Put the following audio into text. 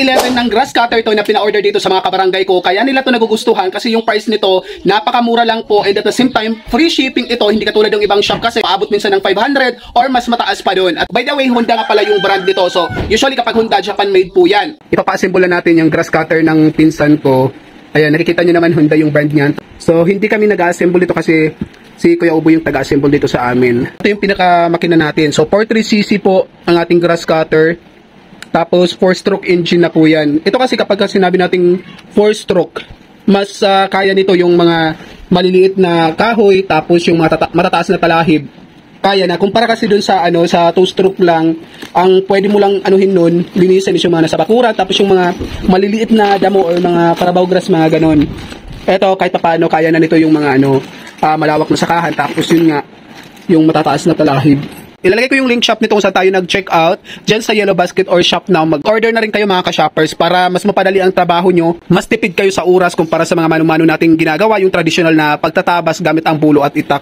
11 ng grass cutter to na pina-order dito sa mga kabarangay ko. Kaya nila to nagugustuhan kasi yung price nito napakamura lang po, and at the same time free shipping ito, hindi katulad ng ibang shop kasi paabot minsan ng 500 or mas mataas pa doon. At by the way, Honda nga pala yung brand nito. So usually kapag Honda, Japan made po yan. Ipapa-assemble natin yung grass cutter ng pinsan ko. Ayan, nakikita nyo naman Honda yung brand niyan. So hindi kami nag-assemble dito kasi si Kuya Ubo yung taga-assemble dito sa amin. Ito yung pinaka-makina natin. So 43cc po ang ating grass cutter. Tapos 4-stroke engine na po yan. Ito kasi kapag sinabi nating 4-stroke, mas kaya nito yung mga maliliit na kahoy, tapos yung matataas na talahib. Kaya na. Kumpara kasi dun sa sa 2-stroke lang, ang pwede mo lang anuhin nun, linisin is yung mga nasa bakuran, tapos yung mga maliliit na damo or mga karabaw grass, mga ganon. Ito kahit paano kaya na nito yung mga malawak na sakahan, tapos yun nga yung matataas na talahib. Ilalagay ko yung link shop nito kung saan tayo nag-check out dyan sa Yellow Basket or Shop Now. Mag-order na rin kayo mga ka-shoppers para mas mapadali ang trabaho nyo, mas tipid kayo sa oras kumpara sa mga mano-mano nating ginagawa, yung traditional na pagtatabas gamit ang bulo at itak.